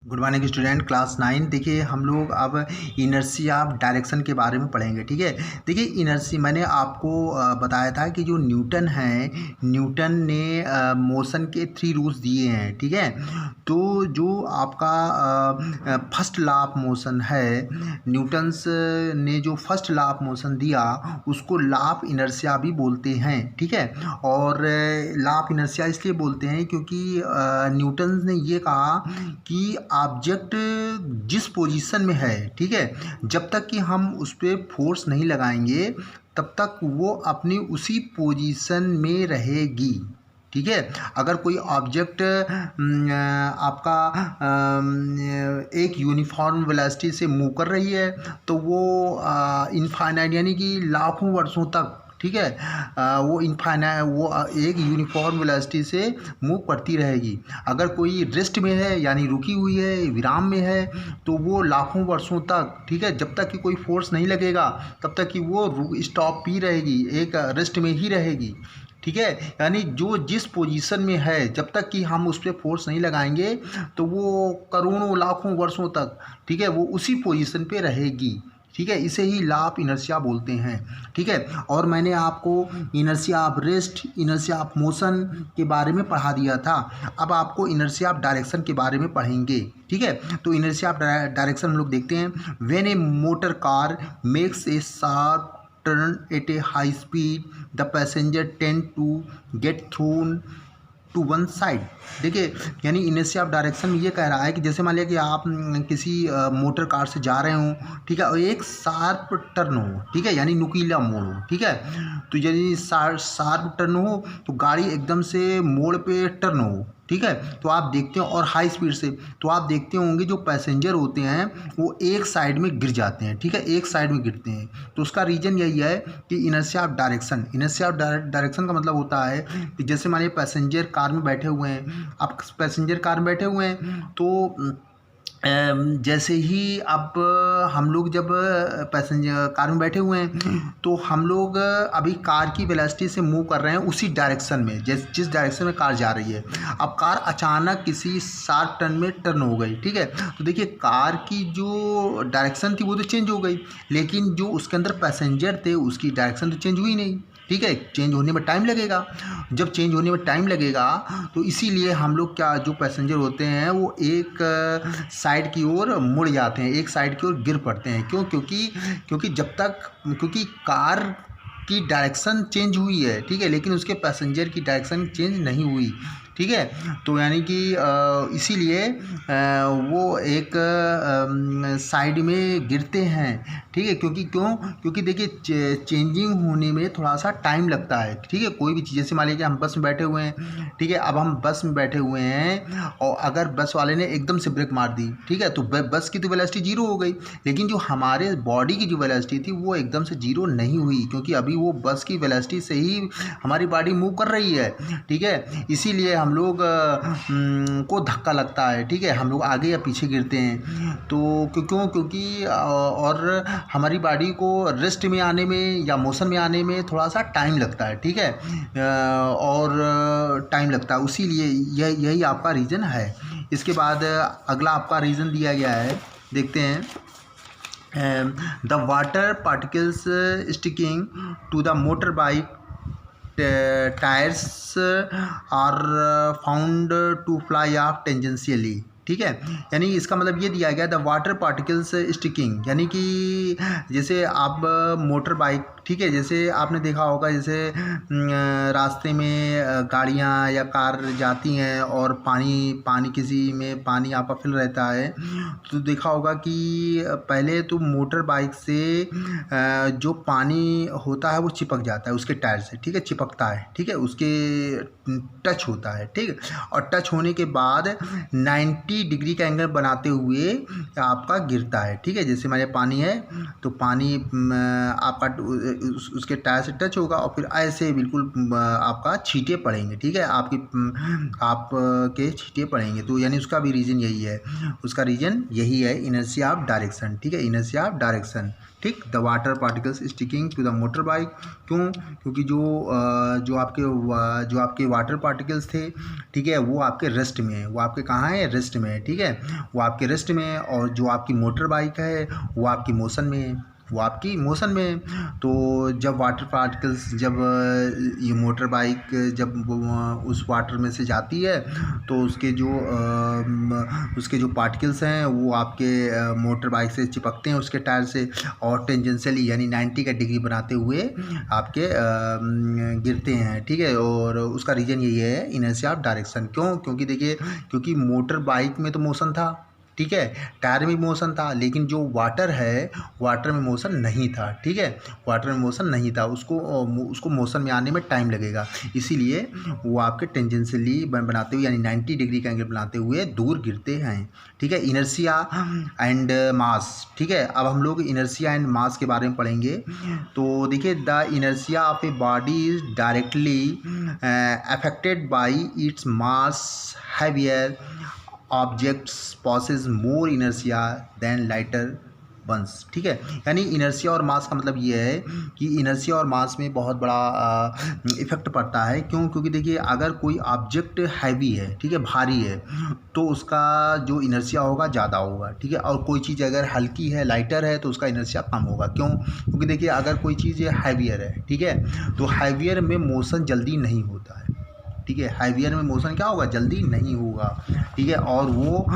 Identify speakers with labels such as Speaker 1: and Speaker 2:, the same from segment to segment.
Speaker 1: Good morning student, class 9। देखिए हम लोग अब इनर्शिया ऑफ डायरेक्शन के बारे में पढ़ेंगे। ठीक है, देखिए इनर्शिया मैंने आपको बताया था कि जो न्यूटन है, न्यूटन ने मोशन के 3 रूल्स दिए हैं। ठीक है, तो जो आपका फर्स्ट लॉ ऑफ मोशन है, न्यूटन्स ने जो फर्स्ट लॉ ऑफ मोशन दिया उसको लॉ ऑफ इनर्शिया भी बोलते हैं। ठीक है, और लॉ ऑफ इनर्शिया इसलिए बोलते हैं क्योंकि न्यूटन ने ये कहा कि ऑब्जेक्ट जिस पोजीशन में है, ठीक है, जब तक कि हम उस पर फोर्स नहीं लगाएंगे तब तक वो अपनी उसी पोजीशन में रहेगी। ठीक है, अगर कोई ऑब्जेक्ट आपका एक यूनिफॉर्म वेलोसिटी से मूव कर रही है तो वो इनफाइनाइट यानी कि लाखों वर्षों तक, ठीक है, वो एक यूनिफॉर्म वेलोसिटी से मूव करती रहेगी। अगर कोई रेस्ट में है यानी रुकी हुई है, विराम में है, तो वो लाखों वर्षों तक, ठीक है, जब तक कि कोई फोर्स नहीं लगेगा तब तक कि वो स्टॉप ही रहेगी, एक रेस्ट में ही रहेगी। ठीक है, यानी जो जिस पोजीशन में है जब तक कि हम उस पर फोर्स नहीं लगाएंगे तो वो करोड़ों लाखों वर्षों तक, ठीक है, वो उसी पोजीशन पे रहेगी। ठीक है, इसे ही लॉ ऑफ इनर्शिया बोलते हैं। ठीक है, और मैंने आपको inertia of rest, inertia of motion के बारे में पढ़ा दिया था। अब आपको इनर्शिया ऑफ डायरेक्शन के बारे में पढ़ेंगे। ठीक है, तो इनर्शिया ऑफ डायरेक्शन हम लोग देखते हैं। When A motor car makes a sharp turn at a high speed, the passenger tend to get thrown to one side। देखिए, यानी इनर्शिया ऑफ डायरेक्शन में ये कह रहा है कि जैसे मान लिया कि आप किसी मोटर कार से जा रहे हो, ठीक है, और एक शार्प टर्न हो, ठीक है, यानी नुकीला मोड़ हो। ठीक है, तो यदि शार्प टर्न हो तो गाड़ी एकदम से मोड़ पे टर्न हो, ठीक है, तो आप देखते हो, और हाई स्पीड से, तो आप देखते होंगे जो पैसेंजर होते हैं वो एक साइड में गिर जाते हैं। ठीक है, एक साइड में गिरते हैं। तो उसका रीज़न यही है कि inertia of direction, inertia of direction का मतलब होता है कि जैसे मानिए पैसेंजर कार में बैठे हुए हैं, आप पैसेंजर कार में बैठे हुए हैं, तो जैसे ही अब हम लोग जब पैसेंजर कार में बैठे हुए हैं तो हम लोग अभी कार की वेलोसिटी से मूव कर रहे हैं उसी डायरेक्शन में, जिस डायरेक्शन में कार जा रही है। अब कार अचानक किसी शार्प टर्न में टर्न हो गई। ठीक है, तो देखिए कार की जो डायरेक्शन थी वो तो चेंज हो गई, लेकिन जो उसके अंदर पैसेंजर थे उसकी डायरेक्शन तो चेंज हुई नहीं। ठीक है, चेंज होने में टाइम लगेगा। जब चेंज होने में टाइम लगेगा तो इसीलिए हम लोग क्या, जो पैसेंजर होते हैं वो एक साइड की ओर मुड़ जाते हैं, एक साइड की ओर गिर पड़ते हैं। क्यों? क्योंकि कार की डायरेक्शन चेंज हुई है, ठीक है, लेकिन उसके पैसेंजर की डायरेक्शन चेंज नहीं हुई। ठीक है, तो यानी कि इसीलिए वो एक साइड में गिरते हैं। ठीक है, क्योंकि देखिए चेंजिंग होने में थोड़ा सा टाइम लगता है। ठीक है, कोई भी चीज़, जैसे मान लीजिए हम बस में बैठे हुए हैं, ठीक है, अब हम बस में बैठे हुए हैं और अगर बस वाले ने एकदम से ब्रेक मार दी, ठीक है, तो बस की तो वेलोसिटी जीरो हो गई, लेकिन जो हमारे बॉडी की जो वेलोसिटी थी वो एकदम से जीरो नहीं हुई, क्योंकि अभी वो बस की वेलोसिटी से ही हमारी बॉडी मूव कर रही है। ठीक है, इसीलिए हम लोग को धक्का लगता है। ठीक है, हम लोग आगे या पीछे गिरते हैं। तो क्योंकि और हमारी बॉडी को रेस्ट में आने में या मोशन में आने में थोड़ा सा टाइम लगता है। ठीक है, और टाइम लगता है, इसीलिए यही आपका रीज़न है। इसके बाद अगला आपका रीज़न दिया गया है, देखते हैं। The water particles sticking to the motor bike tyres are found to fly off tangentially. ठीक है, यानी इसका मतलब ये दिया गया, द वाटर पार्टिकल्स स्टिकिंग, यानी कि जैसे आप मोटर बाइक, ठीक है, जैसे आपने देखा होगा जैसे रास्ते में गाड़ियाँ या कार जाती हैं और पानी किसी में पानी आपका फिल रहता है, तो देखा होगा कि पहले तो मोटर बाइक से जो पानी होता है वो चिपक जाता है उसके टायर से। ठीक है, चिपकता है, ठीक है, उसके टच होता है। ठीक है, और टच होने के बाद 90 डिग्री का एंगल बनाते हुए आपका गिरता है। ठीक है, जैसे हमारे पानी है तो पानी आपका उसके टायर से टच होगा और फिर ऐसे बिल्कुल आपका छींटे पड़ेंगे। ठीक है, आपके छींटे पड़ेंगे, तो यानी उसका भी रीज़न यही है, उसका रीज़न यही है, इनर्शिया ऑफ डायरेक्शन। ठीक है, इनर्शिया ऑफ डायरेक्शन। ठीक। The water particles sticking to the motor bike, क्यों? क्योंकि जो आपके वाटर पार्टिकल्स थे, ठीक है, वो आपके रेस्ट में है, वो आपके कहाँ है? रेस्ट में है, ठीक है, वो आपके रेस्ट में है। और जो आपकी मोटर बाइक है वो आपकी मोशन में है, वो आपकी मोशन में है। तो जब वाटर पार्टिकल्स ये मोटर बाइक जब उस वाटर में से जाती है तो उसके जो पार्टिकल्स हैं वो आपके मोटर बाइक से चिपकते हैं उसके टायर से, और टेंजेंशियली यानी 90 का डिग्री बनाते हुए आपके गिरते हैं, ठीक है। और उसका रीज़न यही है, इनर्शिया ऑफ डायरेक्शन। क्यों? क्योंकि देखिए, क्योंकि मोटर बाइक में तो मोशन था, ठीक है, टायर में मोशन था, लेकिन जो वाटर है, वाटर में मोशन नहीं था, ठीक है, वाटर में मोशन नहीं था, उसको मोशन में आने में टाइम लगेगा, इसीलिए वो आपके टेंजेंशियली बनाते हुए यानी 90 डिग्री का एंगल बनाते हुए दूर गिरते हैं, ठीक है। इनर्शिया एंड मास, ठीक है। अब हम लोग इनर्शिया एंड मास के बारे में पढ़ेंगे। तो देखिए, the inertia of a body is directly affected by its mass, heavier objects possess more inertia than lighter ones, ठीक है। यानी इनर्शिया और मास का मतलब ये है कि इनर्शिया और मास में बहुत बड़ा इफेक्ट पड़ता है। क्यों? क्योंकि देखिए, अगर कोई ऑब्जेक्ट हैवी है, ठीक है, भारी है, तो उसका जो इनर्शिया होगा ज़्यादा होगा, ठीक है। और कोई चीज़ अगर हल्की है, लाइटर है, तो उसका इनर्शिया कम होगा। क्यों? क्योंकि देखिए, अगर कोई चीज़ हैवियर है, ठीक है, तो हैवियर में मोशन जल्दी नहीं होता है, ठीक है, हैवियर में मोशन क्या होगा? जल्दी नहीं होगा, ठीक है। और वो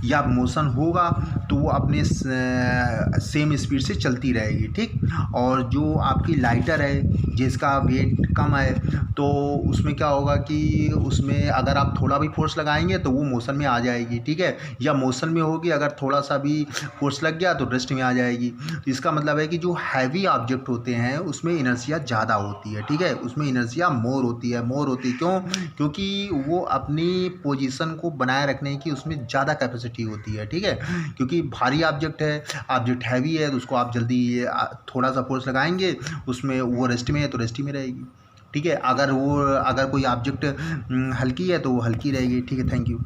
Speaker 1: या मोशन होगा तो वो अपने सेम स्पीड से चलती रहेगी, ठीक। और जो आपकी लाइटर है जिसका वेट कम है, तो उसमें क्या होगा कि उसमें अगर आप थोड़ा भी फोर्स लगाएंगे तो वो मोशन में आ जाएगी, ठीक है, या मोशन में होगी, अगर थोड़ा सा भी फोर्स लग गया तो रेस्ट में आ जाएगी। तो इसका मतलब है कि जो हैवी ऑब्जेक्ट होते हैं उसमें इनर्शिया ज़्यादा होती है, ठीक है, उसमें इनर्शिया मोर होती है। क्यों? क्योंकि वो अपनी पोजीशन को बनाए रखने की उसमें ज़्यादा कैपेसिटी होती है, ठीक है। क्योंकि भारी ऑब्जेक्ट है, ऑब्जेक्ट हैवी है, तो उसको आप जल्दी थोड़ा सा फोर्स लगाएंगे, उसमें वो रेस्ट में है तो रेस्ट ही में रहेगी, ठीक है। अगर कोई ऑब्जेक्ट हल्की है तो वो हल्की रहेगी, ठीक है। Thank you.